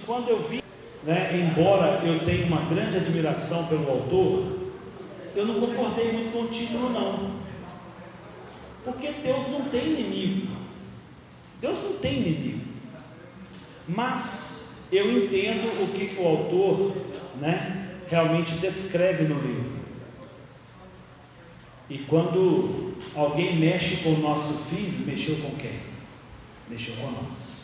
Quando eu vi, embora eu tenha uma grande admiração pelo autor, eu não concordei muito com o título não, porque Deus não tem inimigo, mas eu entendo o que o autor realmente descreve no livro. E quando alguém mexe com o nosso filho, mexeu com quem? Mexeu com nós.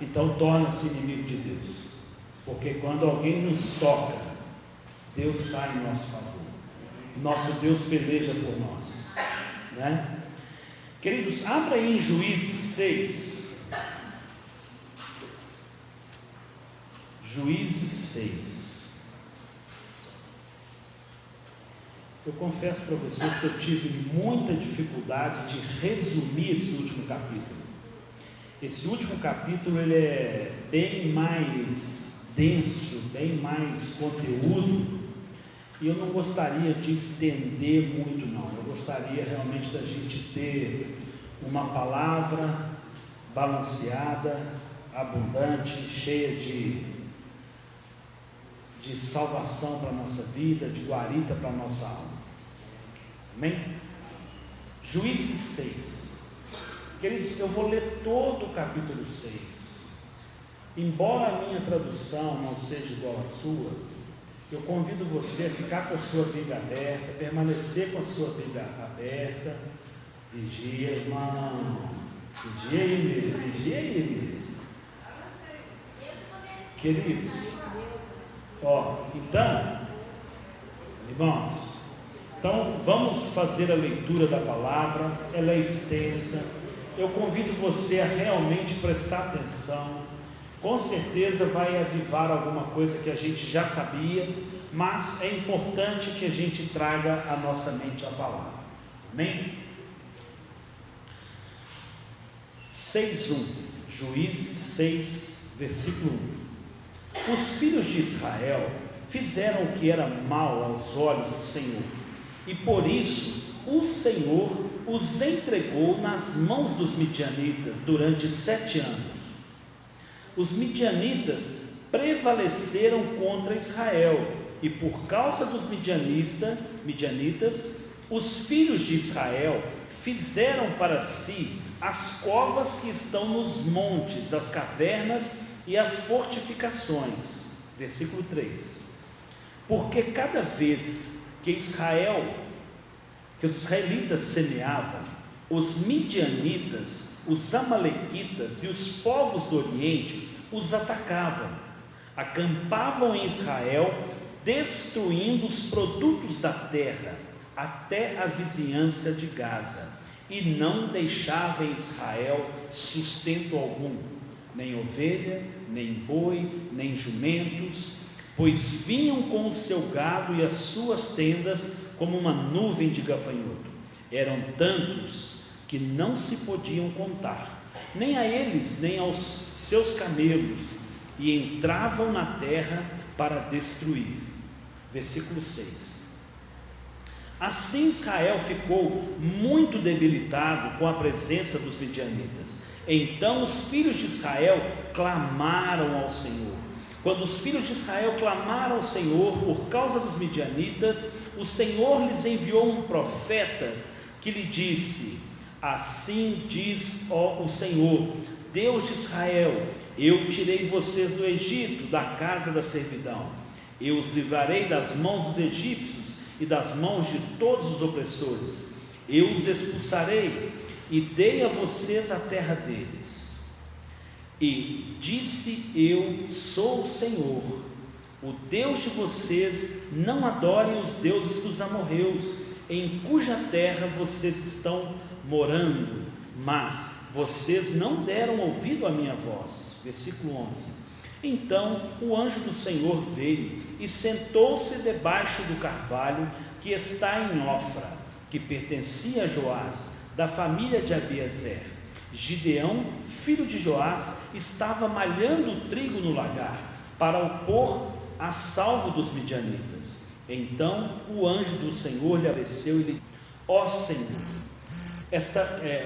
Então torna-se inimigo de Deus, porque quando alguém nos toca, Deus sai em nosso favor. Nosso Deus peleja por nós, Queridos, abra aí em Juízes 6. Juízes 6. Eu confesso para vocês que eu tive muita dificuldade de resumir esse último capítulo. Esse último capítulo ele é bem mais denso, bem mais conteúdo, e eu não gostaria de estender muito não. Eu gostaria realmente da gente ter uma palavra balanceada, abundante, cheia de salvação para a nossa vida, de guarita para a nossa alma. Amém? Juízes 6. Queridos, eu vou ler todo o capítulo 6. Embora a minha tradução não seja igual à sua, eu convido você a ficar com a sua Bíblia aberta, permanecer com a sua Bíblia aberta. Vigia, irmão. Vigia aí, queridos. Então, irmãos, vamos fazer a leitura da palavra. Ela é extensa. Eu convido você a realmente prestar atenção. Com certeza vai avivar alguma coisa que a gente já sabia, mas é importante que a gente traga à nossa mente a palavra. Amém? 6:1. Juízes 6, versículo 1. Os filhos de Israel fizeram o que era mal aos olhos do Senhor, e por isso o Senhor os entregou nas mãos dos midianitas durante 7 anos. Os midianitas prevaleceram contra Israel, e por causa dos midianitas, os filhos de Israel fizeram para si as covas que estão nos montes, as cavernas e as fortificações. Versículo 3. Porque cada vez que os israelitas semeavam, os midianitas, os amalequitas e os povos do Oriente os atacavam, acampavam em Israel, destruindo os produtos da terra até a vizinhança de Gaza, e não deixava em Israel sustento algum, nem ovelha, nem boi, nem jumentos, pois vinham com o seu gado e as suas tendas como uma nuvem de gafanhoto. Eram tantos que não se podiam contar, nem a eles, nem aos seus camelos, e entravam na terra para destruir. Versículo 6. Assim Israel ficou muito debilitado com a presença dos midianitas. Então os filhos de Israel clamaram ao Senhor. Quando os filhos de Israel clamaram ao Senhor por causa dos midianitas, o Senhor lhes enviou profetas que lhe disse: assim diz o Senhor, Deus de Israel: eu tirei vocês do Egito, da casa da servidão. Eu os livrarei das mãos dos egípcios e das mãos de todos os opressores. Eu os expulsarei e dei a vocês a terra deles. E disse: eu sou o Senhor, o Deus de vocês. Não adorem os deuses dos amorreus, em cuja terra vocês estão morando, mas vocês não deram ouvido à minha voz. Versículo 11. Então o anjo do Senhor veio e sentou-se debaixo do carvalho que está em Ofra, que pertencia a Joás, da família de Abiezer. Gideão, filho de Joás, estava malhando o trigo no lagar, para o pôr a salvo dos midianitas. Então o anjo do Senhor lhe apareceu e lhe disse: ó Senhor,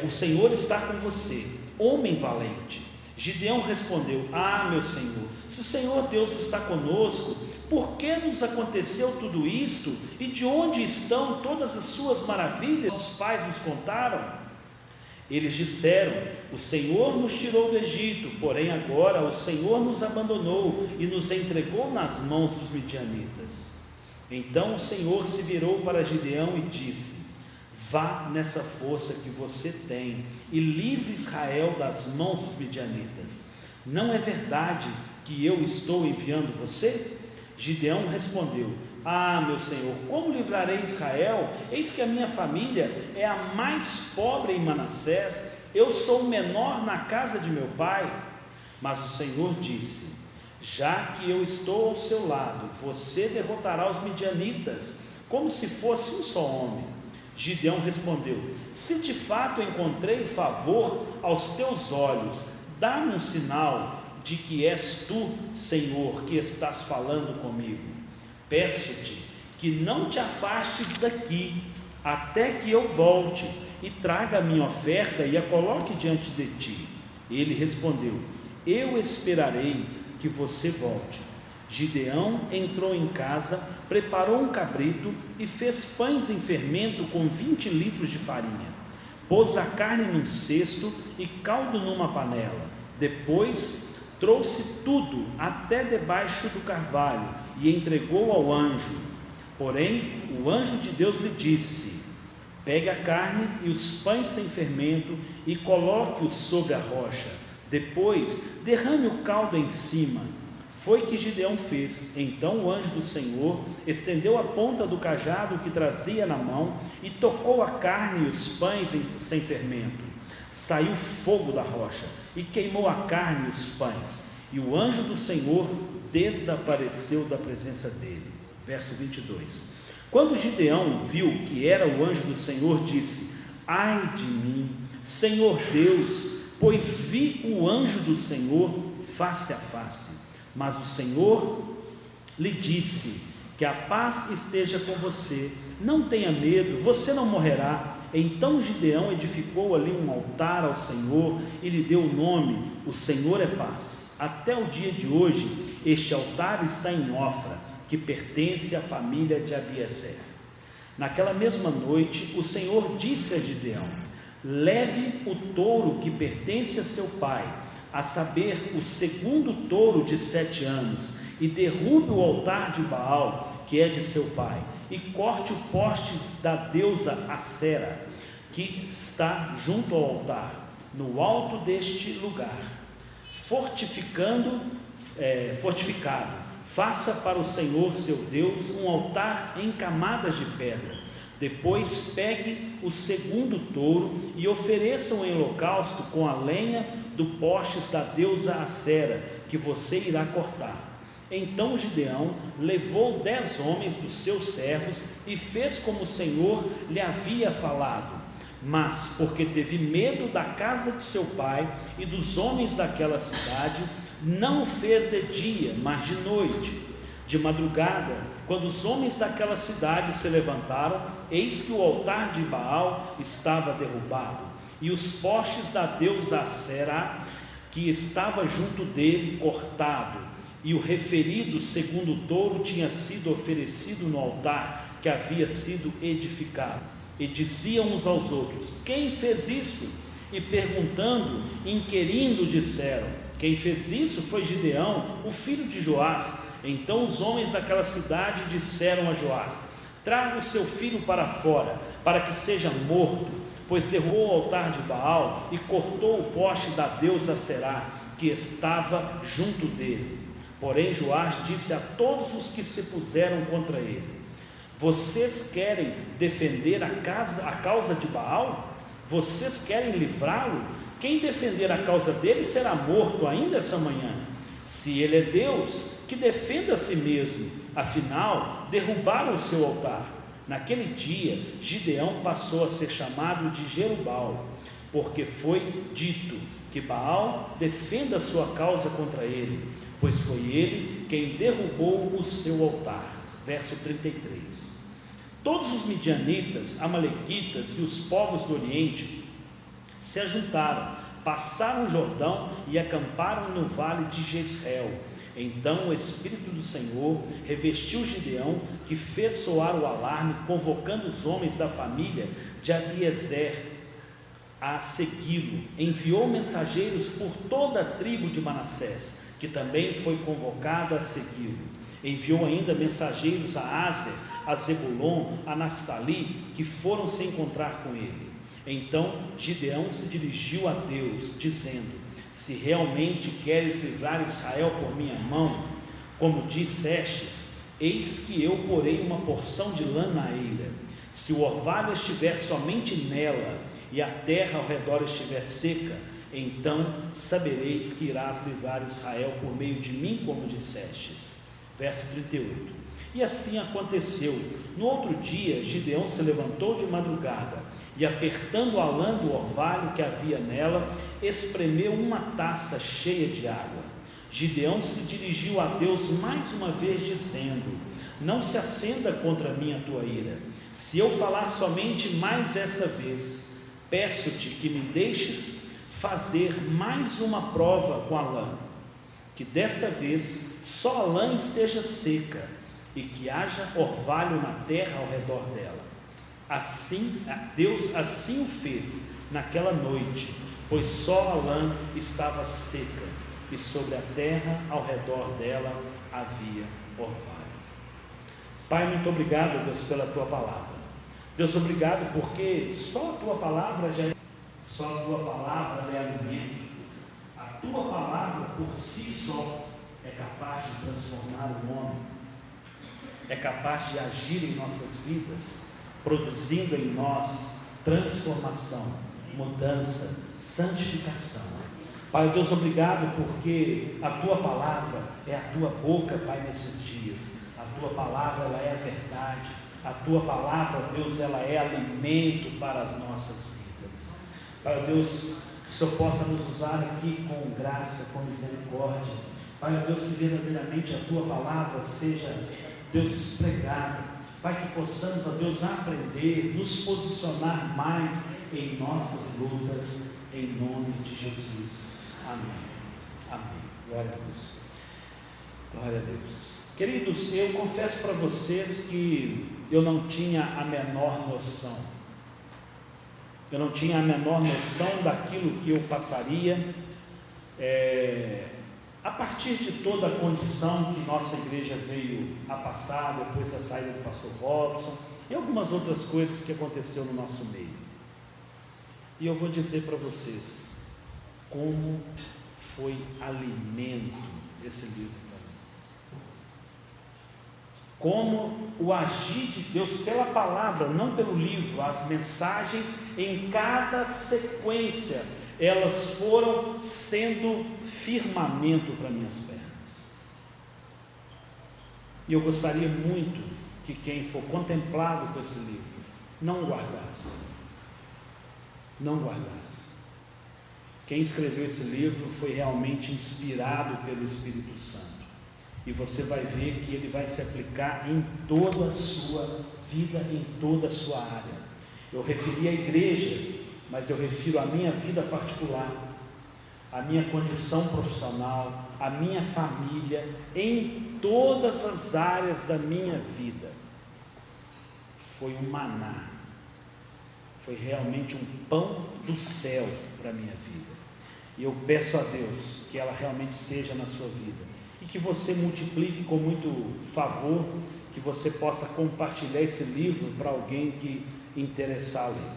o Senhor está com você, homem valente. Gideão respondeu: Ah, meu Senhor, se o Senhor Deus está conosco, por que nos aconteceu tudo isto? E de onde estão todas as suas maravilhas que os pais nos contaram? Eles disseram: O Senhor nos tirou do Egito, porém agora o Senhor nos abandonou e nos entregou nas mãos dos midianitas. Então o Senhor se virou para Gideão e disse: Vá nessa força que você tem e livre Israel das mãos dos midianitas. Não é verdade que eu estou enviando você? Gideão respondeu: Ah, meu Senhor, como livrarei Israel? Eis que a minha família é a mais pobre em Manassés, eu sou o menor na casa de meu pai. Mas o Senhor disse: Já que eu estou ao seu lado, você derrotará os midianitas, como se fosse um só homem. Gideão respondeu: Se de fato encontrei favor aos teus olhos, dá-me um sinal de que és tu, Senhor, que estás falando comigo. Peço-te que não te afastes daqui, até que eu volte e traga a minha oferta e a coloque diante de ti. Ele respondeu: Eu esperarei que você volte. Gideão entrou em casa, preparou um cabrito e fez pães em fermento com 20 litros de farinha. Pôs a carne num cesto e caldo numa panela. Depois trouxe tudo até debaixo do carvalho e entregou ao anjo. Porém, o anjo de Deus lhe disse: Pegue a carne e os pães sem fermento e coloque-os sobre a rocha. Depois, derrame o caldo em cima. Foi que Gideão fez. Então o anjo do Senhor estendeu a ponta do cajado que trazia na mão e tocou a carne e os pães sem fermento. Saiu fogo da rocha e queimou a carne e os pães. E o anjo do Senhor desapareceu da presença dele. Verso 22. Quando Gideão viu que era o anjo do Senhor, disse: Ai de mim, Senhor Deus, pois vi o anjo do Senhor face a face. Mas o Senhor lhe disse: Que a paz esteja com você, não tenha medo, você não morrerá. Então Gideão edificou ali um altar ao Senhor e lhe deu o nome: O Senhor é paz. Até o dia de hoje, este altar está em Ofra, que pertence à família de Abiezer. Naquela mesma noite, o Senhor disse a Gideão: Leve o touro que pertence a seu pai, a saber, o segundo touro de 7 anos, e derrube o altar de Baal, que é de seu pai, e corte o poste da deusa Acera, que está junto ao altar, no alto deste lugar, fortificado. Faça para o Senhor seu Deus um altar em camadas de pedra. Depois pegue o segundo touro e ofereça um holocausto com a lenha do postes da deusa Acera, que você irá cortar. Então Gideão levou 10 homens dos seus servos e fez como o Senhor lhe havia falado. Mas, porque teve medo da casa de seu pai e dos homens daquela cidade, não o fez de dia, mas de noite. De madrugada, quando os homens daquela cidade se levantaram, eis que o altar de Baal estava derrubado, e os postes da deusa Acera, que estava junto dele, cortado, e o referido segundo touro tinha sido oferecido no altar que havia sido edificado. E diziam uns aos outros: Quem fez isto? E perguntando, inquirindo, disseram: Quem fez isso foi Gideão, o filho de Joás. Então os homens daquela cidade disseram a Joás: Traga o seu filho para fora, para que seja morto, pois derrubou o altar de Baal e cortou o poste da deusa Acera, que estava junto dele. Porém Joás disse a todos os que se puseram contra ele: Vocês querem defender a causa de Baal? Vocês querem livrá-lo? Quem defender a causa dele será morto ainda essa manhã. Se ele é Deus, que defenda a si mesmo. Afinal, derrubaram o seu altar. Naquele dia, Gideão passou a ser chamado de Jerubal, porque foi dito que Baal defenda a sua causa contra ele, pois foi ele quem derrubou o seu altar. Verso 33. Todos os midianitas, amalequitas e os povos do Oriente se ajuntaram passaram o Jordão e acamparam no vale de Jezreel. Então o Espírito do Senhor revestiu Gideão, que fez soar o alarme, convocando os homens da família de Abiezer a segui-lo. Enviou mensageiros por toda a tribo de Manassés, que também foi convocada a segui-lo. Enviou ainda mensageiros a Aser, a Zebulon, a Naftali, que foram se encontrar com ele. Então Gideão se dirigiu a Deus, dizendo: se realmente queres livrar Israel por minha mão, como dissestes, eis que eu porei uma porção de lã na eira. Se o orvalho estiver somente nela, e a terra ao redor estiver seca, então sabereis que irás livrar Israel por meio de mim, como dissestes. Verso 38. E assim aconteceu. No outro dia, Gideão se levantou de madrugada, e apertando a lã do orvalho que havia nela, espremeu uma taça cheia de água. Gideão se dirigiu a Deus mais uma vez, dizendo: não se acenda contra mim a tua ira, se eu falar somente mais esta vez. Peço-te que me deixes fazer mais uma prova com a lã, que desta vez só a lã esteja seca, e que haja orvalho na terra ao redor dela. Assim, Deus assim o fez naquela noite, pois só a lã estava seca, e sobre a terra ao redor dela havia orvalho. Pai, muito obrigado, Deus, pela tua palavra. Deus, obrigado porque só a tua palavra só a tua palavra é alimento. A tua palavra por si só é capaz de transformar o homem, é capaz de agir em nossas vidas, produzindo em nós transformação, mudança, santificação. Pai Deus, obrigado porque a tua palavra é a tua boca, Pai, nesses dias. A tua palavra, ela é a verdade. A tua palavra, Deus, ela é alimento para as nossas vidas. Pai Deus, que o Senhor possa nos usar aqui com graça, com misericórdia. Pai Deus, que verdadeiramente a tua palavra seja, Deus, pregada. Pai, que possamos, ó Deus, aprender, nos posicionar mais em nossas lutas, em nome de Jesus. Amém. Amém. Glória a Deus. Glória a Deus. Queridos, eu confesso para vocês que eu não tinha a menor noção. Eu não tinha a menor noção daquilo que eu passaria a partir de toda a condição que nossa igreja veio a passar depois da saída do pastor Robson e algumas outras coisas que aconteceu no nosso meio. E eu vou dizer para vocês como foi alimento esse livro. Como o agir de Deus pela palavra, não pelo livro, as mensagens em cada sequência, elas foram sendo firmamento para minhas pernas. E eu gostaria muito que quem for contemplado com esse livro não guardasse. Não guardasse. Quem escreveu esse livro foi realmente inspirado pelo Espírito Santo. E você vai ver que ele vai se aplicar em toda a sua vida, em toda a sua área. Eu referi à igreja, mas eu refiro à minha vida particular, à minha condição profissional, à minha família, em todas as áreas da minha vida. Foi um maná, foi realmente um pão do céu para a minha vida. E eu peço a Deus que ela realmente seja na sua vida. E que você multiplique com muito favor, que você possa compartilhar esse livro para alguém que interessar ler.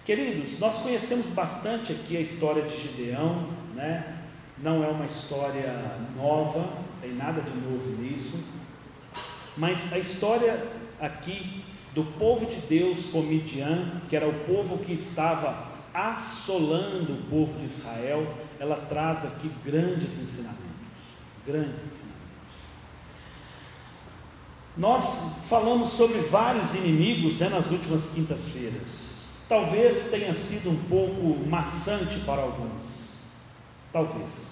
Queridos, nós conhecemos bastante aqui a história de Gideão, né? Não é uma história nova, não tem nada de novo nisso, mas a história aqui do povo de Deus com Midian, que era o povo que estava assolando o povo de Israel, ela traz aqui grandes ensinamentos. Nós falamos sobre vários inimigos, nas últimas quintas-feiras. Talvez tenha sido um pouco maçante para alguns, talvez,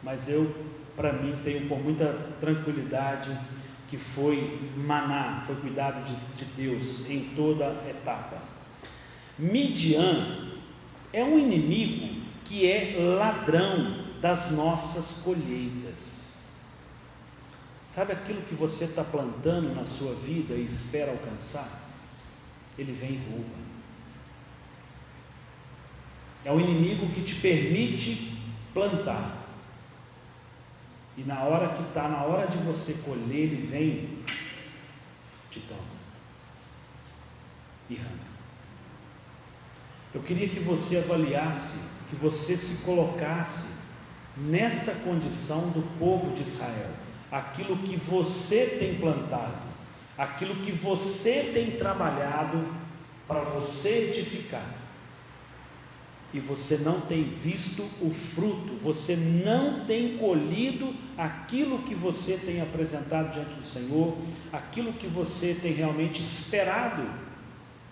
mas eu, para mim, tenho com muita tranquilidade que foi maná, foi cuidado de Deus em toda etapa. Midian é um inimigo que é ladrão das nossas colheitas. Sabe aquilo que você está plantando na sua vida e espera alcançar? Ele vem e rouba. É o inimigo que te permite plantar, e na hora que está na hora de você colher, ele vem, te toma e arranca. Eu queria que você avaliasse, que você se colocasse nessa condição do povo de Israel. Aquilo que você tem plantado, aquilo que você tem trabalhado para você edificar, e você não tem visto o fruto, você não tem colhido aquilo que você tem apresentado diante do Senhor, aquilo que você tem realmente esperado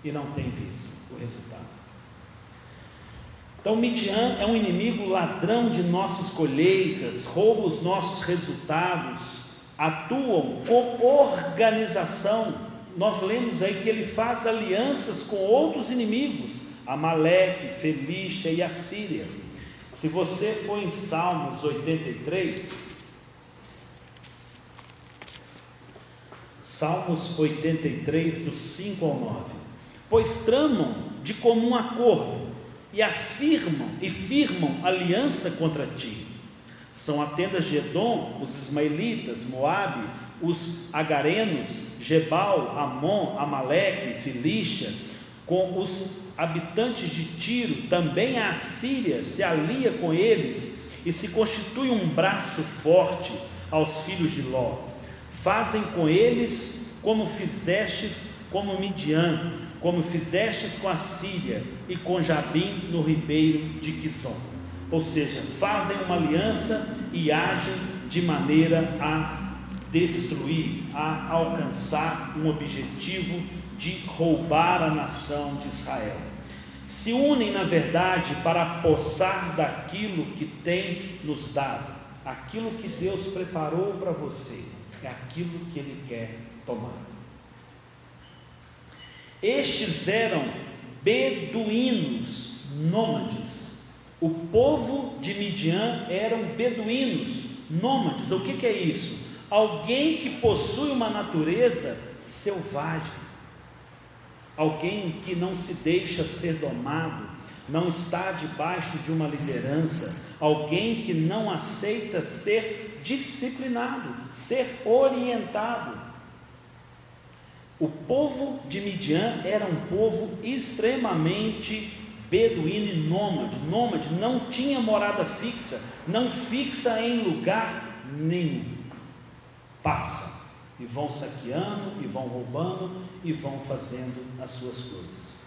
e não tem visto o resultado. Então Midian é um inimigo ladrão de nossas colheitas, rouba os nossos resultados, atuam com organização. Nós lemos aí que ele faz alianças com outros inimigos, Amaleque, Felístia e Assíria. Se você for em Salmos 83, Salmos 83, do 5 ao 9, pois tramam de comum acordo e firmam aliança contra ti. São as tendas de Edom, os ismaelitas, Moabe, os agarenos, Gebal, Amon, Amaleque, Filístia, com os habitantes de Tiro. Também a Assíria se alia com eles e se constitui um braço forte aos filhos de Ló. Fazem com eles como fizestes como Midian, como fizestes com a Síria e com Jabim no ribeiro de Quizon. Ou seja, fazem uma aliança e agem de maneira a destruir, a alcançar um objetivo de roubar a nação de Israel. Se unem, na verdade, para possar daquilo que tem nos dado. Aquilo que Deus preparou para você é aquilo que Ele quer tomar. Estes eram beduínos nômades. O povo de Midian eram beduínos nômades. O que é isso? Alguém que possui uma natureza selvagem, alguém que não se deixa ser domado, não está debaixo de uma liderança, alguém que não aceita ser disciplinado, ser orientado. O povo de Midian era um povo extremamente beduíno e nômade, não tinha morada fixa, não fixa em lugar nenhum, passa, e vão saqueando, e vão roubando, e vão fazendo as suas coisas.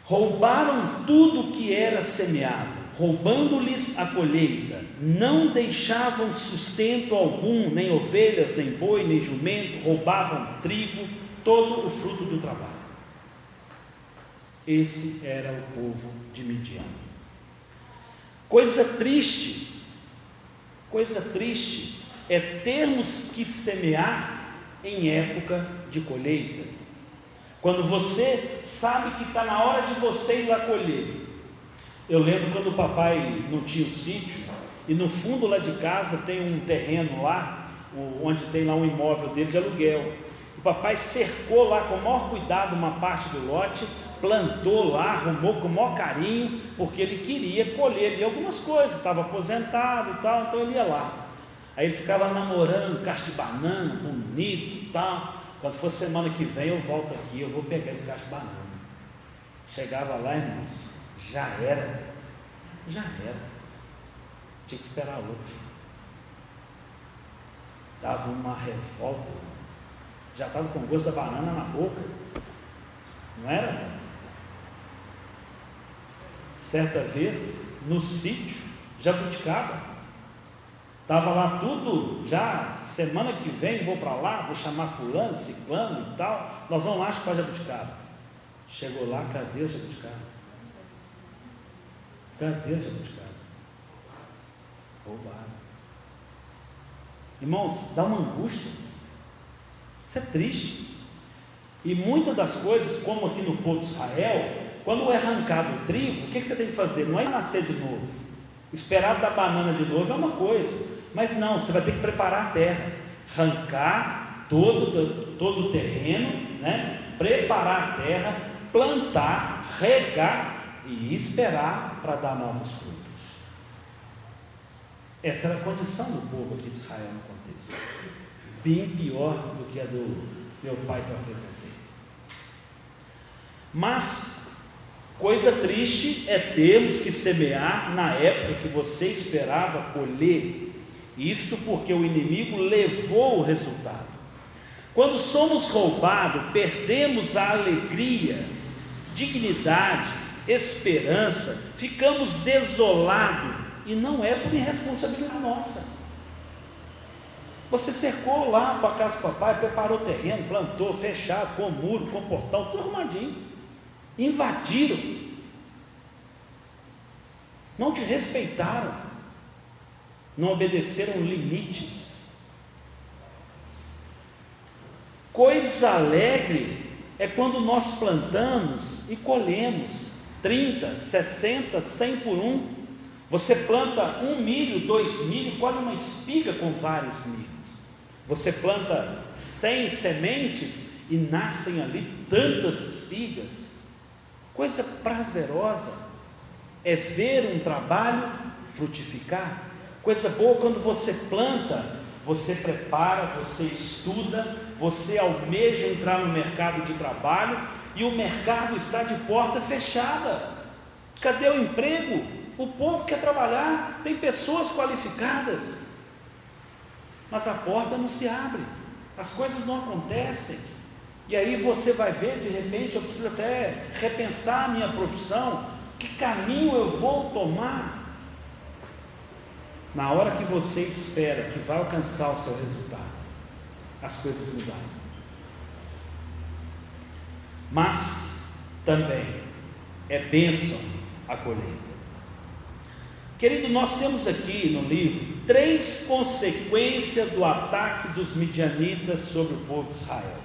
Roubaram tudo que era semeado, roubando-lhes a colheita, não deixavam sustento algum, nem ovelhas, nem boi, nem jumento, roubavam trigo, todo o fruto do trabalho. Esse era o povo de Midian. Coisa triste é termos que semear em época de colheita, quando você sabe que está na hora de você ir lá colher. Eu lembro quando o papai não tinha o sítio, e no fundo lá de casa tem um terreno lá, onde tem lá um imóvel dele de aluguel. O papai cercou lá com o maior cuidado uma parte do lote, plantou lá, arrumou com o maior carinho, porque ele queria colher ali algumas coisas, estava aposentado e tal, então ele ia lá. Aí ele ficava namorando cacho de banana, bonito e tal. Quando for semana que vem eu volto aqui, eu vou pegar esse cacho de banana. Chegava lá, irmãos, já era. Tinha que esperar outro. Dava uma revolta, já estava com o gosto da banana na boca, não era? Certa vez, no sítio, Jabuticaba, estava lá tudo, já semana que vem vou para lá, vou chamar fulano, ciclano e tal, nós vamos lá chupar Jabuticaba. Chegou lá, cadê o Jabuticaba? Cadê o Jabuticaba? Roubaram. Irmãos, dá uma angústia, isso é triste. E muitas das coisas, como aqui no povo de Israel, quando é arrancado o trigo, o que você tem que fazer? Não é nascer de novo. Esperar dar banana de novo é uma coisa, mas não, você vai ter que preparar a terra, arrancar todo o terreno, né? Preparar a terra, plantar, regar e esperar para dar novos frutos. Essa era a condição do povo aqui de Israel no contexto, bem pior do que a do meu pai que eu apresentei. Mas coisa triste é termos que semear na época que você esperava colher, isto porque o inimigo levou o resultado. Quando somos roubados, perdemos a alegria, dignidade, esperança, ficamos desolados, e não é por irresponsabilidade nossa. Você cercou lá para a casa do papai, preparou o terreno, plantou, fechado, com muro, com portão, tudo arrumadinho. Invadiram, não te respeitaram, não obedeceram limites. Coisa alegre é quando nós plantamos e colhemos 30, 60, 100 por um. Você planta 1 milho, 2 milho, colhe uma espiga com vários milhos. Você planta 100 sementes e nascem ali tantas espigas. Coisa prazerosa é ver um trabalho frutificar. Coisa boa quando você planta, você prepara, você estuda, você almeja entrar no mercado de trabalho e o mercado está de porta fechada. Cadê o emprego? O povo quer trabalhar, tem pessoas qualificadas, mas a porta não se abre, as coisas não acontecem. E aí você vai ver, de repente, eu preciso até repensar a minha profissão, que caminho eu vou tomar? Na hora que você espera que vai alcançar o seu resultado, as coisas mudaram. Mas também é bênção a colheita. Querido, nós temos aqui no livro 3 consequências do ataque dos midianitas sobre o povo de Israel.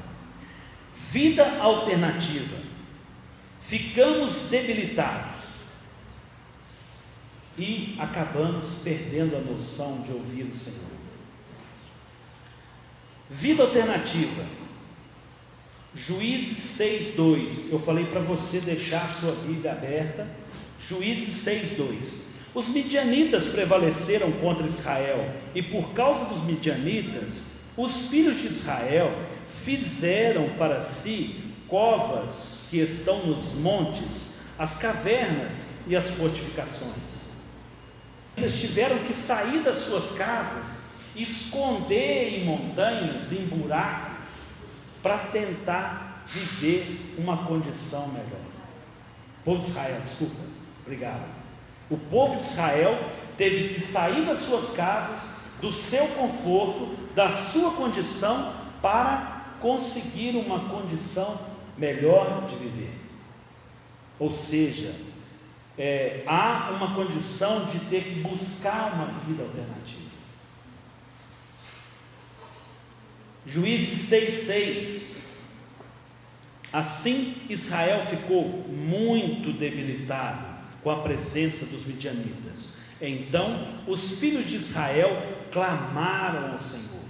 Vida alternativa. Ficamos debilitados e acabamos perdendo a noção de ouvir o Senhor. Vida alternativa. Juízes 6:2. Eu falei para você deixar a sua Bíblia aberta. Juízes 6:2. Os midianitas prevaleceram contra Israel, e por causa dos midianitas, os filhos de Israel fizeram para si covas que estão nos montes, as cavernas e as fortificações. Eles tiveram que sair das suas casas, esconder em montanhas, em buracos, para tentar viver uma condição melhor. Povo de Israel, desculpa, obrigado. O povo de Israel teve que sair das suas casas, do seu conforto, da sua condição, para conseguir uma condição melhor de viver. Ou seja, há uma condição de ter que buscar uma vida alternativa. Juízes 6:6. Assim Israel ficou muito debilitado com a presença dos midianitas. Então os filhos de Israel clamaram ao Senhor.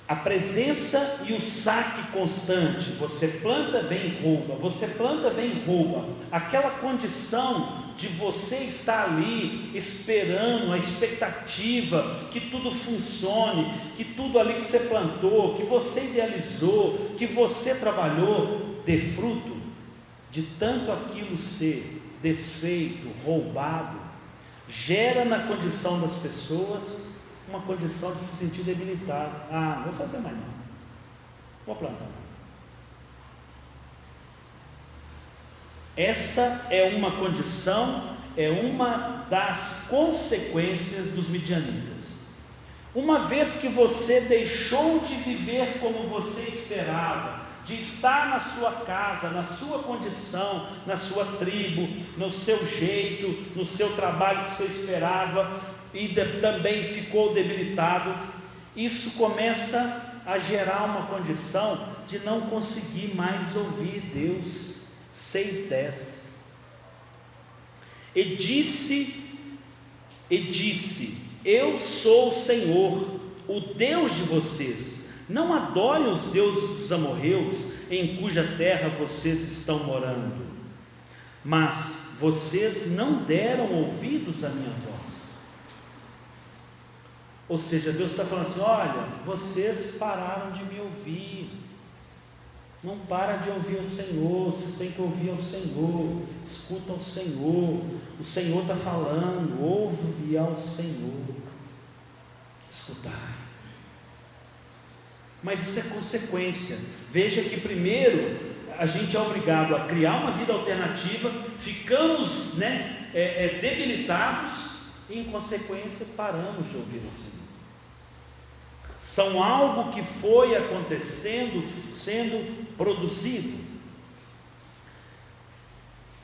A presença e o saque constante, você planta, vem rouba, você planta, vem rouba, aquela condição de você estar ali esperando, a expectativa que tudo funcione, que tudo ali que você plantou, que você idealizou, que você trabalhou, dê fruto. De tanto aquilo ser desfeito, roubado, gera na condição das pessoas uma condição de se sentir debilitado. Não vou fazer mais não, vou plantar. Essa é uma condição, é uma das consequências dos midianitas. Uma vez que você deixou de viver como você esperava, de estar na sua casa, na sua condição, na sua tribo, no seu jeito, no seu trabalho que você esperava, e também ficou debilitado, isso começa a gerar uma condição de não conseguir mais ouvir Deus. 6:10. E disse: eu sou o Senhor, o Deus de vocês. Não adorem os deuses dos amorreus, em cuja terra vocês estão morando. Mas vocês não deram ouvidos à minha voz. Ou seja, Deus está falando assim: olha, vocês pararam de me ouvir. Não para de ouvir o Senhor. Vocês têm que ouvir o Senhor. Escuta o Senhor. O Senhor está falando. Ouve ao Senhor. Escutar. Mas isso é consequência. Veja que primeiro a gente é obrigado a criar uma vida alternativa, ficamos debilitados e em consequência paramos de ouvir o Senhor. São algo que foi acontecendo, sendo produzido.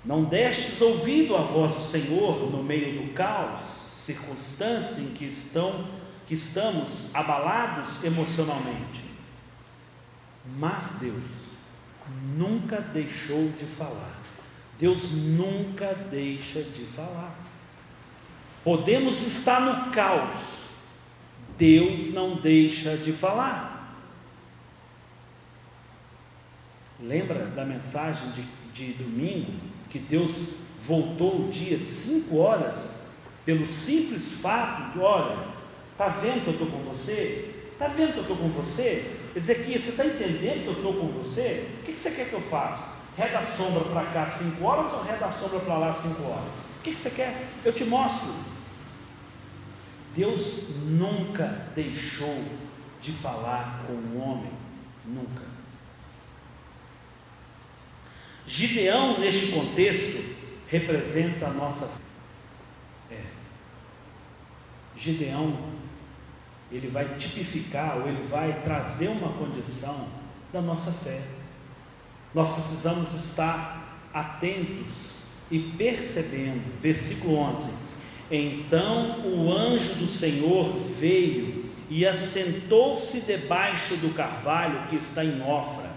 Não destes ouvido à voz do Senhor no meio do caos, circunstância em que estamos abalados emocionalmente. Mas Deus nunca deixou de falar. Deus nunca deixa de falar. Podemos estar no caos, Deus não deixa de falar. Lembra da mensagem de domingo, que Deus voltou o dia 5 horas, pelo simples fato de: olha, está vendo que eu estou com você? Está vendo que eu estou com você? Ezequias, você está entendendo que eu estou com você? O que você quer que eu faça? Rega a sombra para cá 5 horas ou rega a sombra para lá 5 horas? O que você quer? Eu te mostro. Deus nunca deixou de falar com o homem, nunca. Gideão, neste contexto, representa a nossa fé. Gideão, ele vai tipificar, ou ele vai trazer uma condição da nossa fé. Nós precisamos estar atentos e percebendo. Versículo 11: então o anjo do Senhor veio e assentou-se debaixo do carvalho que está em Ofra,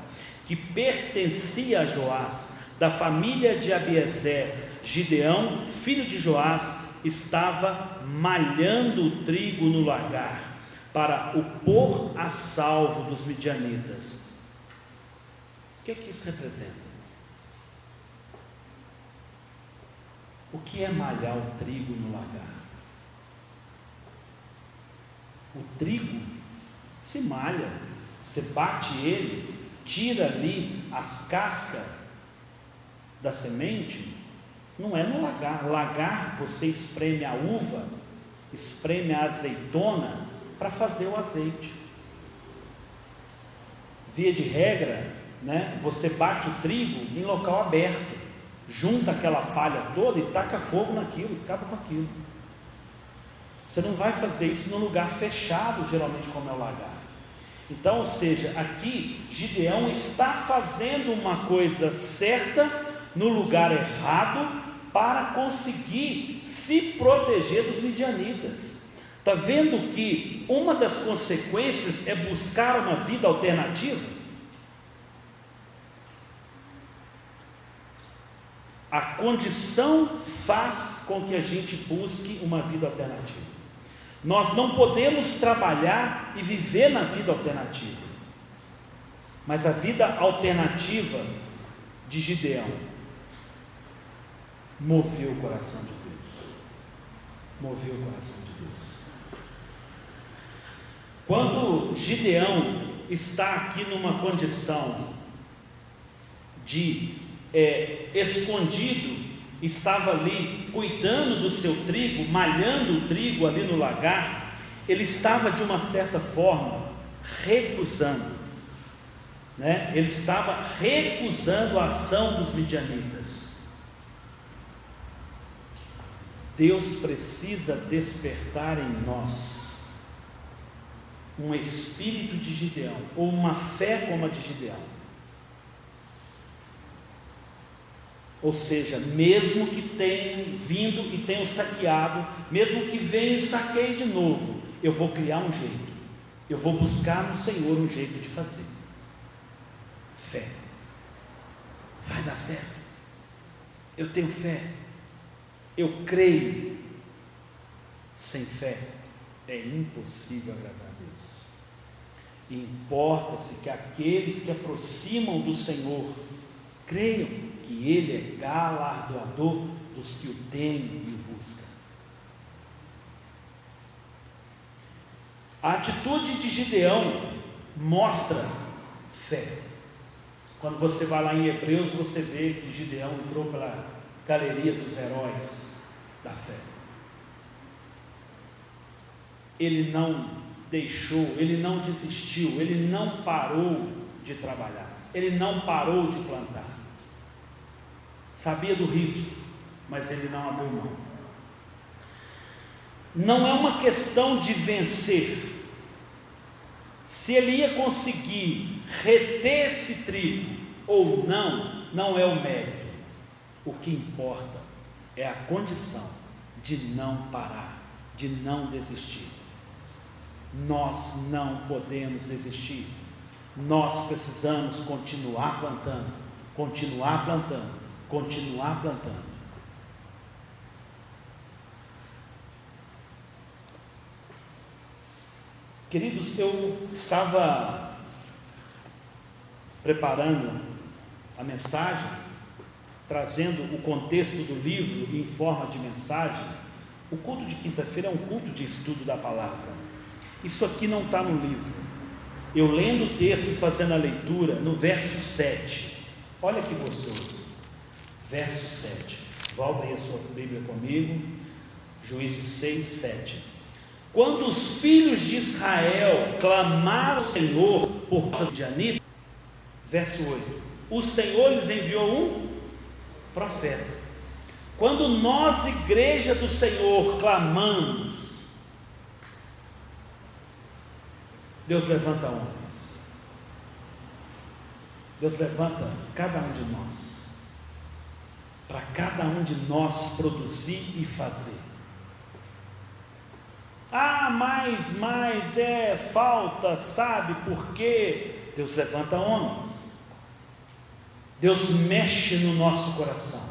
que pertencia a Joás, da família de Abiezer. Gideão, filho de Joás, estava malhando o trigo no lagar, para o pôr a salvo dos midianitas. O que isso representa? O que é malhar o trigo no lagar? O trigo se malha, você bate ele, tira ali as cascas da semente. Não é no lagar. Lagar, você espreme a uva, espreme a azeitona para fazer o azeite. Via de regra, você bate o trigo em local aberto, junta aquela palha toda e taca fogo naquilo, acaba com aquilo. Você não vai fazer isso num lugar fechado, geralmente como é o lagar. Então, ou seja, aqui Gideão está fazendo uma coisa certa no lugar errado para conseguir se proteger dos midianitas. Está vendo que uma das consequências é buscar uma vida alternativa? A condição faz com que a gente busque uma vida alternativa. Nós não podemos trabalhar e viver na vida alternativa, mas a vida alternativa de Gideão moveu o coração de Deus. Moveu o coração de Deus. Quando Gideão está aqui numa condição de escondido, estava ali cuidando do seu trigo, malhando o trigo ali no lagar, ele estava de uma certa forma recusando, ele estava recusando a ação dos midianitas. Deus precisa despertar em nós um espírito de Gideão, ou uma fé como a de Gideão. Ou seja, mesmo que tenham vindo e tenham saqueado, mesmo que venham e saqueiem de novo, eu vou criar um jeito, Eu vou buscar no Senhor um jeito de fazer. Fé. Vai dar certo. Eu tenho fé. Eu creio. Sem fé é impossível agradar a Deus. E importa-se que aqueles que aproximam do Senhor creiam que Ele é galardoador dos que o temem e o buscam. A atitude de Gideão mostra fé. Quando você vai lá em Hebreus, você vê que Gideão entrou pela galeria dos heróis da fé. Ele não deixou, ele não desistiu, ele não parou de trabalhar, ele não parou de plantar. Sabia do risco, mas ele não abriu mão. Não é uma questão de vencer. Se ele ia conseguir reter esse trigo ou não, não é o mérito. O que importa é a condição de não parar, de não desistir. Nós não podemos desistir. Nós precisamos continuar plantando, continuar plantando, continuar plantando. Queridos, eu estava preparando a mensagem, trazendo o contexto do livro em forma de mensagem. O culto de quinta-feira é um culto de estudo da palavra. Isso aqui não está no livro. Eu lendo o texto e fazendo a leitura no verso 7. Olha que gostoso. Verso 7. Volta aí a sua Bíblia comigo. Juízes 6, 7. Quando os filhos de Israel clamaram ao Senhor por causa de Midianita, verso 8, o Senhor lhes enviou um profeta. Quando nós, igreja do Senhor, clamamos, Deus levanta homens. Deus levanta cada um de nós, para cada um de nós produzir e fazer. Mas falta, sabe por quê? Deus levanta homens. Deus mexe no nosso coração.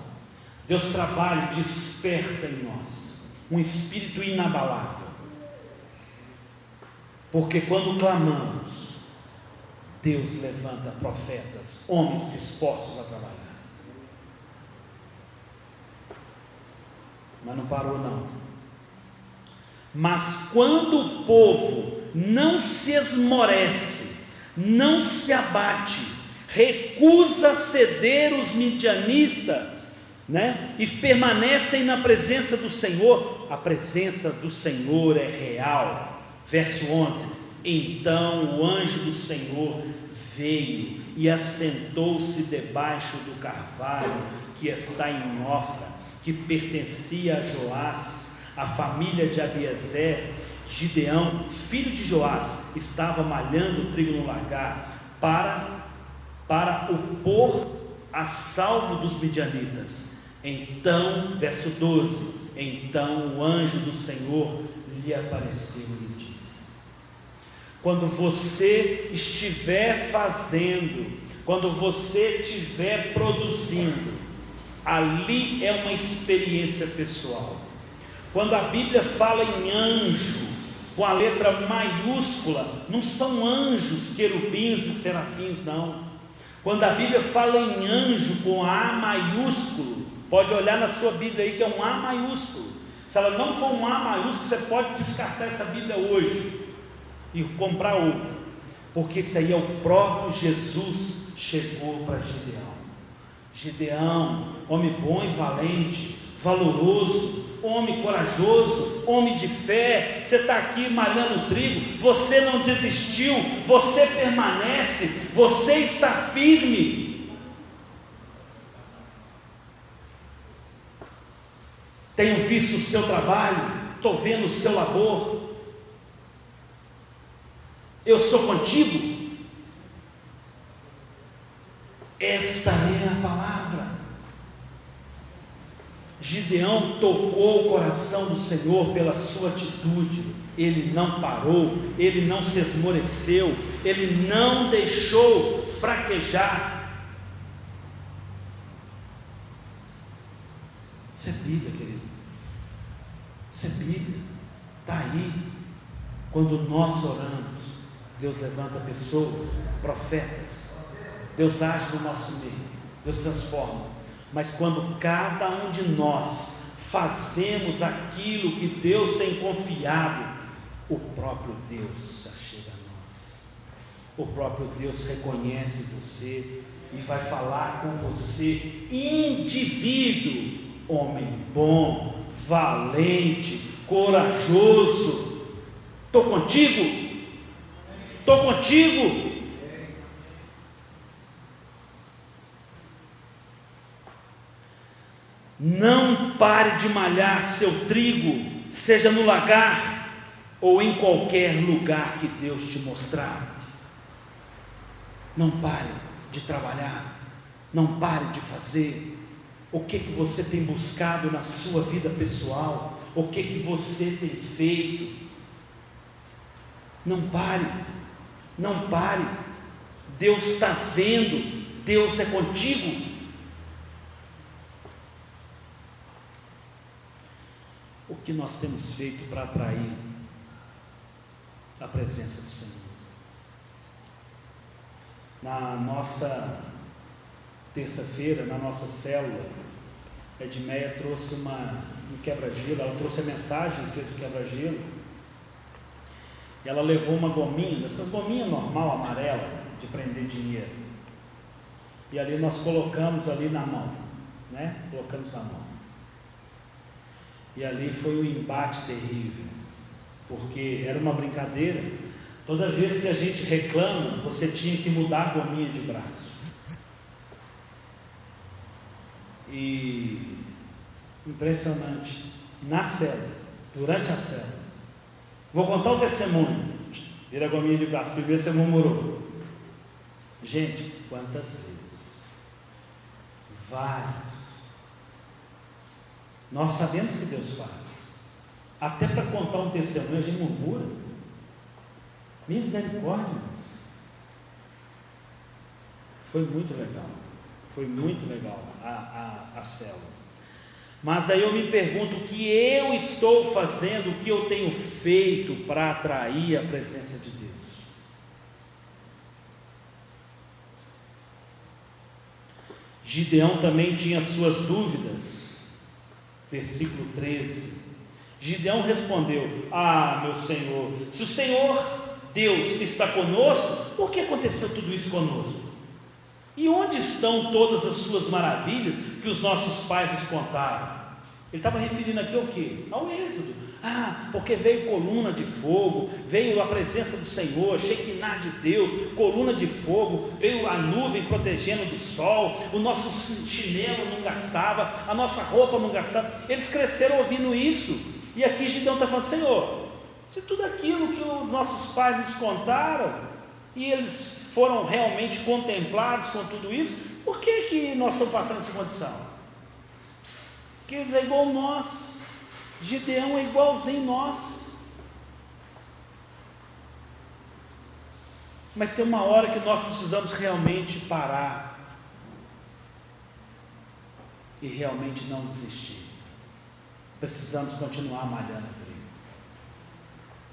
Deus trabalha e desperta em nós um espírito inabalável. Porque quando clamamos, Deus levanta profetas, homens dispostos a trabalhar. Mas não parou não. Mas quando o povo não se esmorece, não se abate, recusa ceder os midianistas, e permanecem na presença do Senhor, a presença do Senhor é real. Verso 11: então o anjo do Senhor veio e assentou-se debaixo do carvalho que está em Ofra, que pertencia a Joás, a família de Abiezer. Gideão, filho de Joás, estava malhando o trigo no lagar para o pôr a salvo dos midianitas. Então, verso 12: então o anjo do Senhor lhe apareceu e lhe disse: quando você estiver fazendo, quando você estiver produzindo, ali é uma experiência pessoal. Quando a Bíblia fala em anjo, com a letra maiúscula, não são anjos, querubins e serafins, não. Quando a Bíblia fala em anjo com A maiúsculo, pode olhar na sua Bíblia aí que é um A maiúsculo. Se ela não for um A maiúsculo, você pode descartar essa Bíblia hoje e comprar outra, porque esse aí é o próprio Jesus. Chegou para Gideão, homem bom e valente, valoroso, homem corajoso, homem de fé. Você está aqui malhando trigo, você não desistiu, você permanece, você está firme. Tenho visto o seu trabalho, estou vendo o seu labor. Eu sou contigo. Esta é a palavra. Gideão tocou o coração do Senhor pela sua atitude. Ele não parou, ele não se esmoreceu, ele não deixou fraquejar. Isso é Bíblia, querido. Isso é Bíblia. Está aí. Quando nós oramos, Deus levanta pessoas, profetas. Deus age no nosso meio. Deus transforma. Mas quando cada um de nós fazemos aquilo que Deus tem confiado, o próprio Deus se achega a nós. O próprio Deus reconhece você e vai falar com você, indivíduo, homem bom, valente, corajoso. Estou contigo? Estou contigo. Não pare de malhar seu trigo, seja no lagar ou em qualquer lugar que Deus te mostrar. Não pare de trabalhar, não pare de fazer. O que você tem buscado na sua vida pessoal? O que você tem feito? Não pare, não pare. Deus está vendo, Deus é contigo. O que nós temos feito para atrair a presença do Senhor? Na nossa terça-feira, na nossa célula, Edmeia trouxe um quebra-gelo. Ela trouxe a mensagem, fez o quebra-gelo, e ela levou uma gominha, dessas gominhas normal, amarela, de prender dinheiro, e ali nós colocamos ali na mão, né? Colocamos na mão. E ali foi um embate terrível, porque era uma brincadeira. Toda vez que a gente reclama, você tinha que mudar a gominha de braço. E impressionante, na célula, durante a célula, vou contar o testemunho. Vira a gominha de braço. Primeiro você murmurou. Gente, quantas vezes? Várias. Nós sabemos que Deus faz. Até para contar um testemunho a gente murmura. Misericórdia, irmãos. Foi muito legal. Foi muito legal a célula. Mas aí eu me pergunto, o que eu estou fazendo, o que eu tenho feito para atrair a presença de Deus? Gideão também tinha suas dúvidas. Versículo 13. Gideão respondeu: meu Senhor, se o Senhor Deus está conosco, por que aconteceu tudo isso conosco? E onde estão todas as suas maravilhas que os nossos pais nos contaram? Ele estava referindo aqui ao quê? Ao êxodo. Porque veio coluna de fogo, veio a presença do Senhor, Shekinah de Deus, coluna de fogo, veio a nuvem protegendo do sol, o nosso chinelo não gastava, a nossa roupa não gastava. Eles cresceram ouvindo isso, e aqui Gideão está falando: Senhor, se tudo aquilo que os nossos pais nos contaram, e eles foram realmente contemplados com tudo isso, por que nós estamos passando essa condição? Porque eles é igual nós. Gideão é igualzinho nós. Mas tem uma hora que nós precisamos realmente parar e realmente não desistir. Precisamos continuar malhando o trigo.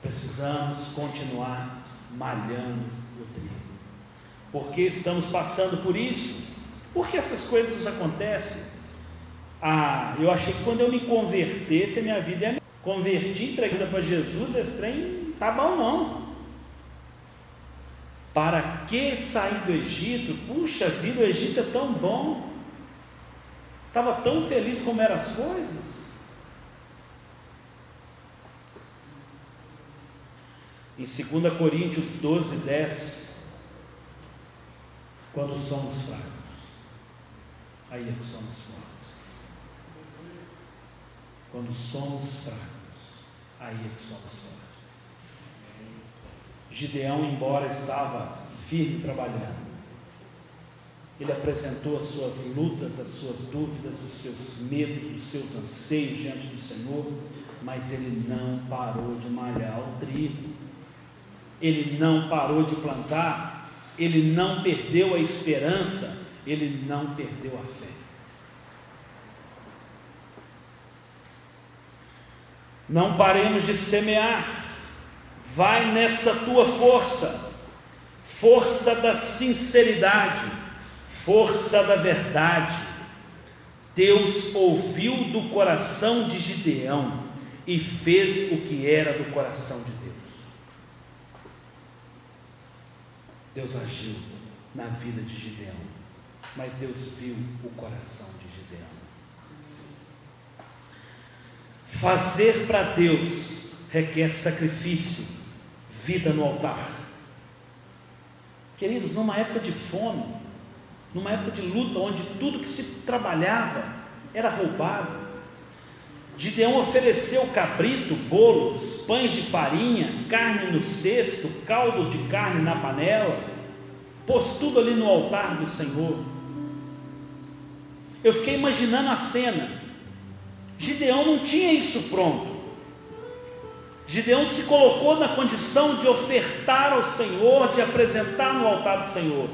Precisamos continuar malhando o trigo. Porque estamos passando por isso? Porque essas coisas nos acontecem? Eu achei que quando eu me convertesse, a minha vida ia me convertir, entreguei para Jesus, esse trem tá bom não. Para que sair do Egito? Puxa vida, o Egito é tão bom. Estava tão feliz como eram as coisas. Em 2 Coríntios 12:10, quando somos fracos, aí é que somos fortes. Quando somos fracos, aí é que somos fortes. Gideão, embora estava firme trabalhando, Ele apresentou as suas lutas, as suas dúvidas, os seus medos, os seus anseios diante do Senhor, mas ele não parou de malhar o trigo, ele não parou de plantar, ele não perdeu a esperança, ele não perdeu a fé. Não paremos de semear, vai nessa tua força, força da sinceridade, força da verdade. Deus ouviu do coração de Gideão e fez o que era do coração de Deus. Deus agiu na vida de Gideão, mas Deus viu o coração de Gideão. Fazer para Deus requer sacrifício, vida no altar. Queridos, numa época de fome, numa época de luta, onde tudo que se trabalhava era roubado, Gideão ofereceu cabrito, bolos, pães de farinha, carne no cesto, caldo de carne na panela, pôs tudo ali no altar do Senhor. Eu fiquei imaginando a cena. Gideão não tinha isso pronto. Gideão se colocou na condição de ofertar ao Senhor, de apresentar no altar do Senhor.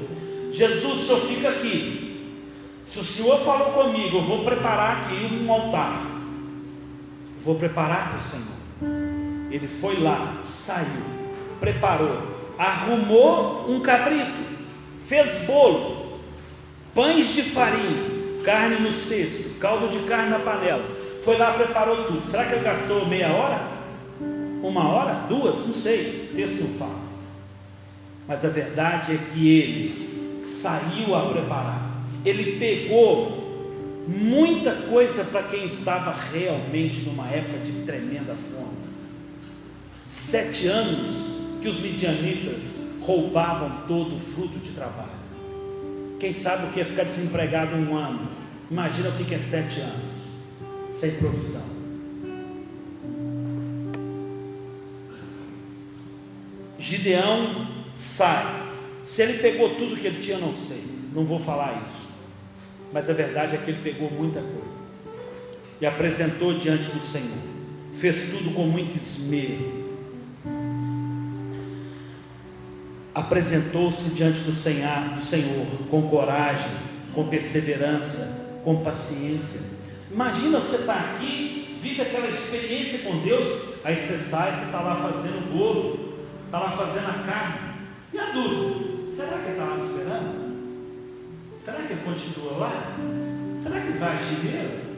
Jesus, o Senhor fica aqui. Se o Senhor falou comigo, eu vou preparar aqui um altar. Vou preparar para o Senhor. Ele foi lá, saiu, preparou, arrumou um cabrito, fez bolo, pães de farinha, carne no cesto, caldo de carne na panela. Foi lá, preparou tudo. Será que ele gastou meia hora? 1 hora? 2? Não sei, o texto não fala. Mas a verdade é que ele saiu a preparar. Ele pegou muita coisa para quem estava realmente numa época de tremenda fome. 7 anos que os midianitas roubavam todo o fruto de trabalho. Quem sabe o que é ficar desempregado 1 ano? Imagina o que é 7 anos sem provisão. Gideão sai. Se ele pegou tudo que ele tinha, não sei, não vou falar isso, mas a verdade é que ele pegou muita coisa e apresentou diante do Senhor, fez tudo com muito esmero, apresentou-se diante do Senhor com coragem, com perseverança, com paciência. Imagina você estar aqui, vive aquela experiência com Deus, aí você sai, você está lá fazendo o bolo, está lá fazendo a carne, e a dúvida, será que ele está lá me esperando? Será que ele continua lá? Será que ele vai agir mesmo?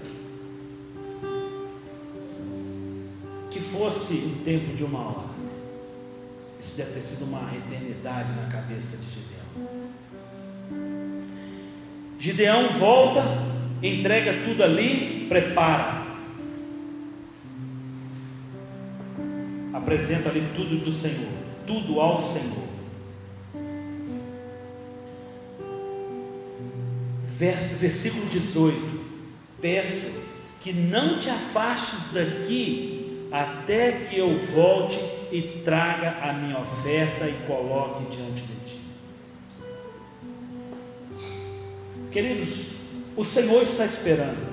Que fosse um tempo de 1 hora, isso deve ter sido uma eternidade na cabeça de Gideão. Gideão volta, entrega tudo ali, prepara, apresenta ali tudo do Senhor, tudo ao Senhor. Versículo 18: peço que não te afastes daqui até que eu volte e traga a minha oferta e coloque diante de ti. Queridos, o Senhor está esperando.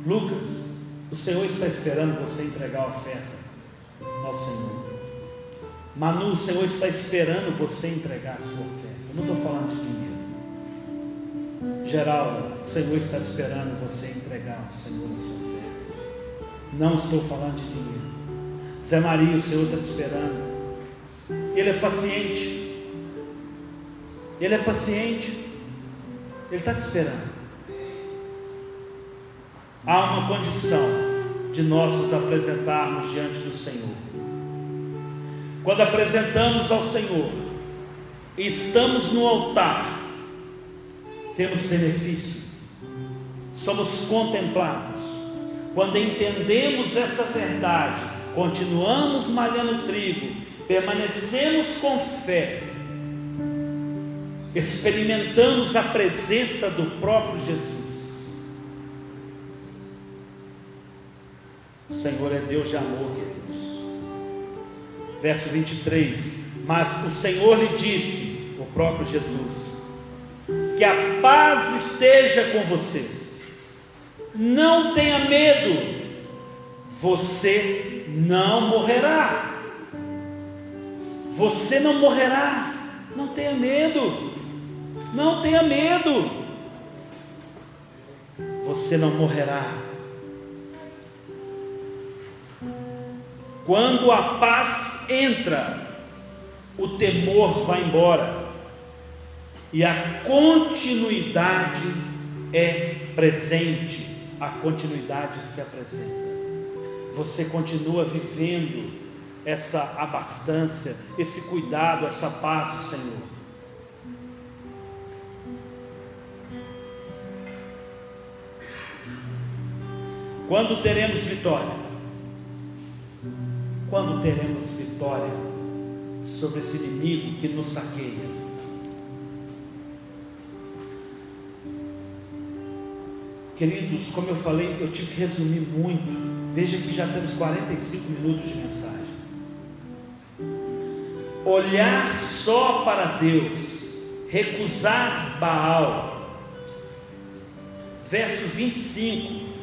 Lucas, o Senhor está esperando você entregar a oferta ao Senhor. Manu, o Senhor está esperando você entregar a sua oferta. Eu não estou falando de dinheiro. Geraldo, o Senhor está esperando você entregar ao Senhor a sua oferta. Não estou falando de dinheiro. Zé Maria, o Senhor está te esperando. Ele é paciente. Ele é paciente. Ele está te esperando. Há uma condição de nós nos apresentarmos diante do Senhor. Quando apresentamos ao Senhor e estamos no altar, temos benefício, somos contemplados. Quando entendemos essa verdade, continuamos malhando trigo, permanecemos com fé, experimentamos a presença do próprio Jesus. O Senhor é Deus de amor, queridos. Verso 23: mas o Senhor lhe disse, o próprio Jesus: que a paz esteja com vocês. Não tenha medo, você não morrerá. Você não morrerá, não tenha medo, não tenha medo, você não morrerá. Quando a paz entra, o temor vai embora, e a continuidade é presente, a continuidade se apresenta. Você continua vivendo essa abastança, esse cuidado, essa paz do Senhor. Quando teremos vitória? Quando teremos vitória sobre esse inimigo que nos saqueia? Queridos, como eu falei, eu tive que resumir muito. Veja que já temos 45 minutos de mensagem. Olhar só para Deus, recusar Baal. Verso 25.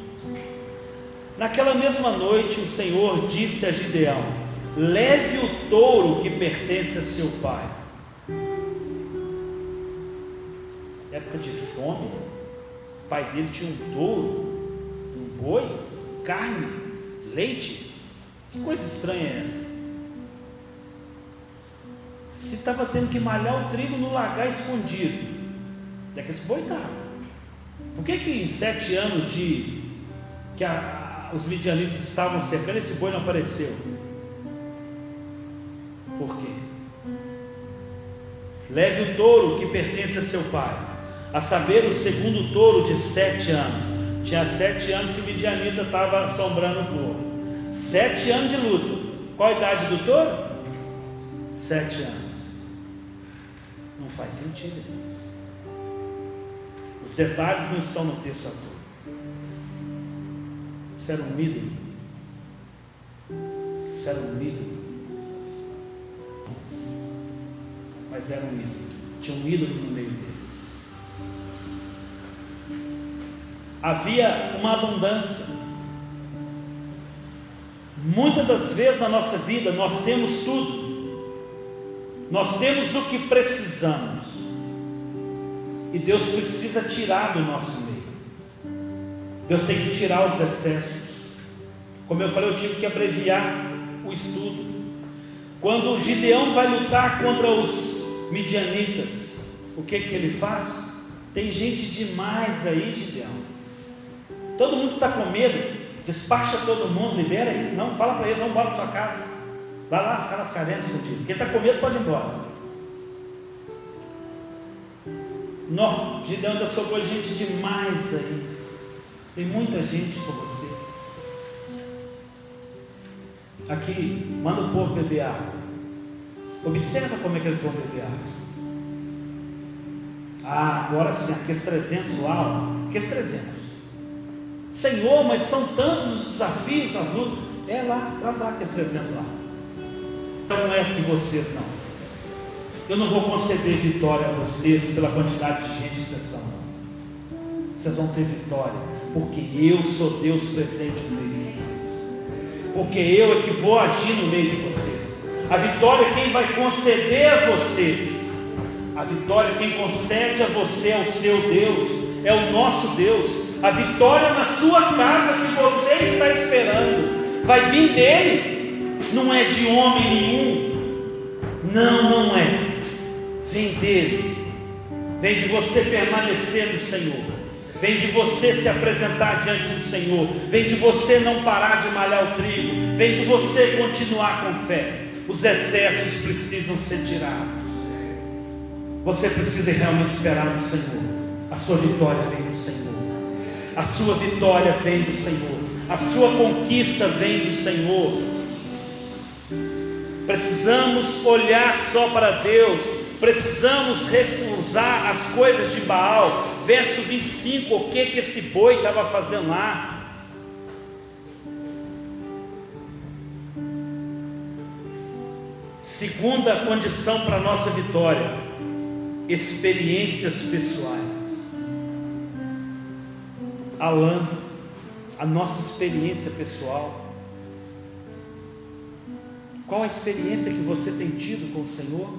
Naquela mesma noite o Senhor disse a Gideão: leve o touro que pertence a seu pai. Época de fome, o pai dele tinha um touro, um boi, carne, leite. Que coisa estranha é essa? Se estava tendo que malhar o trigo no lagar escondido, onde é que esse boi estava? Por que em 7 anos que os midianitas estavam cercando, esse boi não apareceu? Por quê? Leve o touro que pertence a seu pai, a saber, o segundo touro de 7 anos. Tinha 7 anos que o midianita estava assombrando o povo. 7 anos de luta. Qual a idade do touro? 7 anos. Não faz sentido, irmãos. Os detalhes não estão no texto à toa. Isso era um ídolo. Isso era um ídolo. Mas era um ídolo. Tinha um ídolo no meio deles. Havia uma abundância. Muitas das vezes na nossa vida nós temos tudo. Nós temos o que precisamos. E Deus precisa tirar do nosso meio. Deus tem que tirar os excessos. Como eu falei, eu tive que abreviar o estudo. Quando Gideão vai lutar contra os midianitas, o que ele faz? Tem gente demais aí, Gideão. Todo mundo está com medo. Despacha todo mundo, libera aí. Não, fala para eles, vamos embora para sua casa. Vai lá ficar nas cavernas escondido. Quem está com medo pode ir embora. Não, Gideão ainda sobrou gente demais aí. Tem muita gente com você. Aqui, manda o povo beber água. Observa como é que eles vão beber água. Ah, agora sim, aqueles 300 lá, aqueles 300. Senhor, mas são tantos os desafios, as lutas. É lá, traz lá aqueles 300 lá. Não é de vocês, não. Eu não vou conceder vitória a vocês pela quantidade de gente que vocês são. Vocês vão ter vitória, porque eu sou Deus presente no meio de vocês. Porque eu é que vou agir no meio de vocês. A vitória quem vai conceder a vocês. A vitória quem concede a você é o seu Deus, é o nosso Deus. A vitória na sua casa que você está esperando vai vir dele. Não é de homem nenhum. Não é. Vem dele. Vem de você permanecer no Senhor. Vem de você se apresentar diante do Senhor. Vem de você não parar de malhar o trigo. Vem de você continuar com fé. Os excessos precisam ser tirados. Você precisa realmente esperar no Senhor. A sua vitória vem do Senhor. A sua vitória vem do Senhor. A sua conquista vem do Senhor. Precisamos olhar só para Deus. Precisamos recusar as coisas de Baal. Verso 25, o que esse boi estava fazendo lá? Segunda condição para a nossa vitória: experiências pessoais. Alain, a nossa experiência pessoal. Qual a experiência que você tem tido com o Senhor?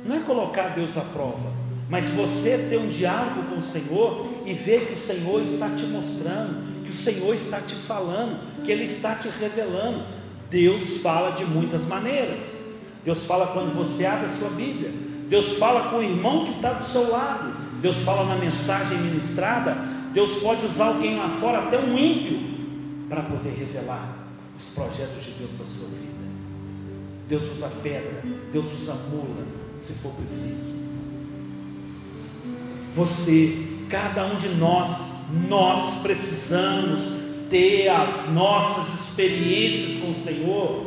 Não é colocar Deus à prova, mas você ter um diálogo com o Senhor e ver que o Senhor está te mostrando, que o Senhor está te falando, que Ele está te revelando. Deus fala de muitas maneiras. Deus fala quando você abre a sua Bíblia, Deus fala com o irmão que está do seu lado, Deus fala na mensagem ministrada, Deus pode usar alguém lá fora, até um ímpio, para poder revelar os projetos de Deus para a sua vida. Deus usa pedra, Deus usa mula, se for preciso. Você, cada um de nós precisamos ter as nossas experiências com o Senhor.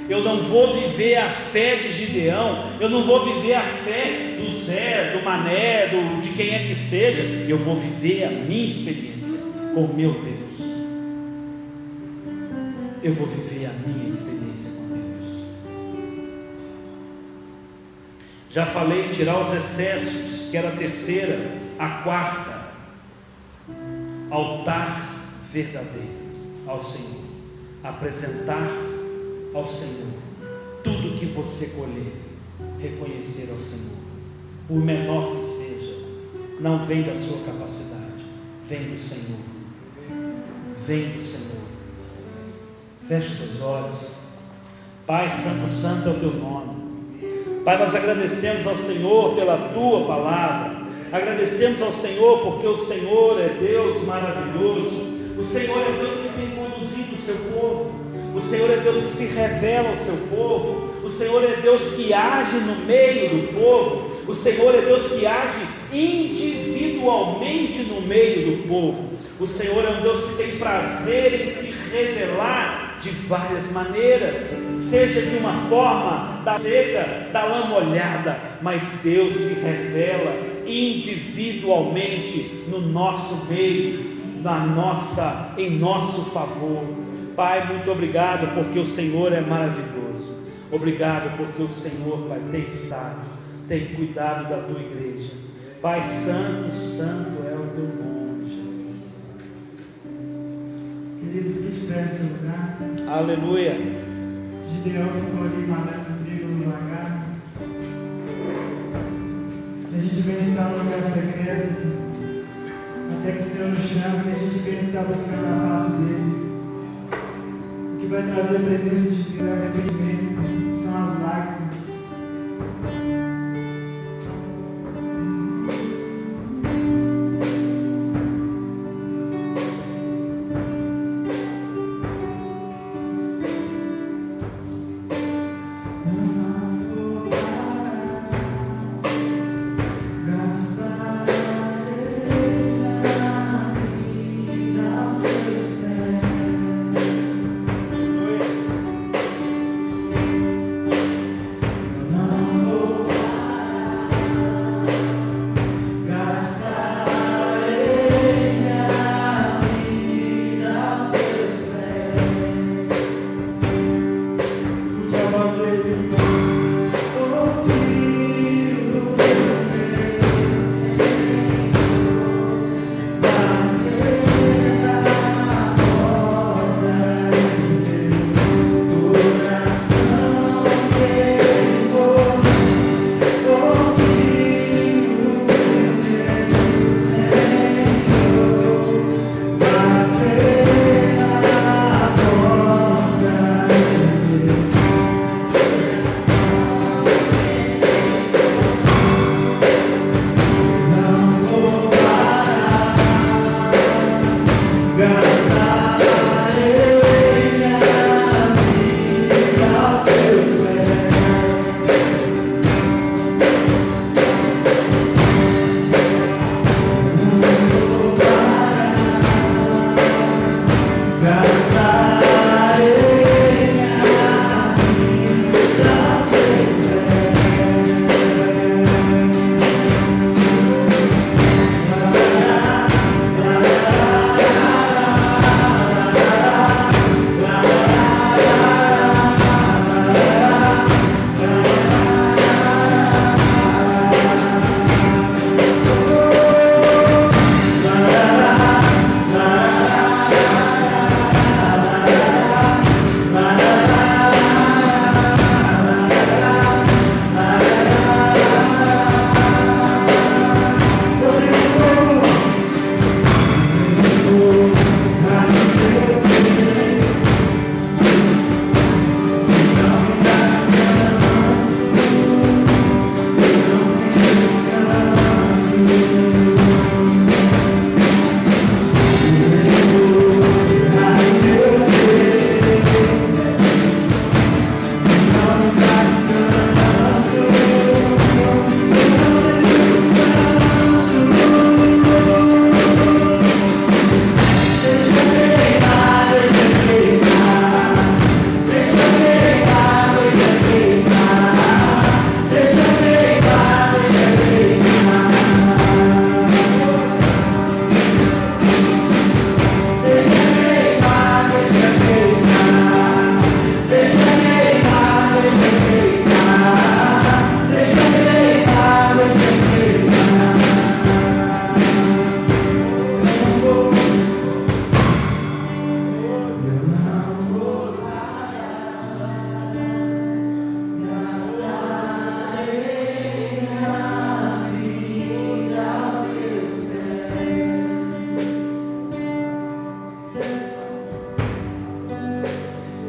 Eu não vou viver a fé de Gideão, eu não vou viver a fé do Zé, do Mané, de quem é que seja. Eu vou viver a minha experiência com o meu Deus. Eu vou viver a minha experiência com Deus. Já falei, tirar os excessos, que era a terceira. A quarta, altar verdadeiro ao Senhor. Apresentar ao Senhor tudo que você colher, reconhecer ao Senhor, por menor que seja. Não vem da sua capacidade, vem do Senhor. Vem do Senhor. Feche os seus olhos. Pai santo, santo é o teu nome. Pai, nós agradecemos ao Senhor pela tua palavra, agradecemos ao Senhor porque o Senhor é Deus maravilhoso, o Senhor é Deus que tem conduzido o seu povo, o Senhor é Deus que se revela ao seu povo, o Senhor é Deus que age no meio do povo, o Senhor é Deus que age individualmente no meio do povo, o Senhor é um Deus que tem prazer em se revelar de várias maneiras, seja de uma forma da seca, da lã molhada, mas Deus se revela individualmente no nosso meio, em nosso favor. Pai, muito obrigado porque o Senhor é maravilhoso. Obrigado porque o Senhor, Pai, tem cuidado da tua igreja. Pai, santo, santo é o teu nome, Jesus. Querido, fique de pé nesse lugar. Aleluia. Gideão ficou ali malhando trigo no lagar. A gente vem estar no lugar secreto, até que o Senhor nos chama, e a gente vem estar buscando a face dele. O que vai trazer a presença de Deus é o arrependimento, são as lágrimas.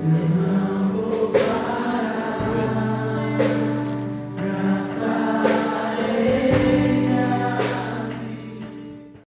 Eu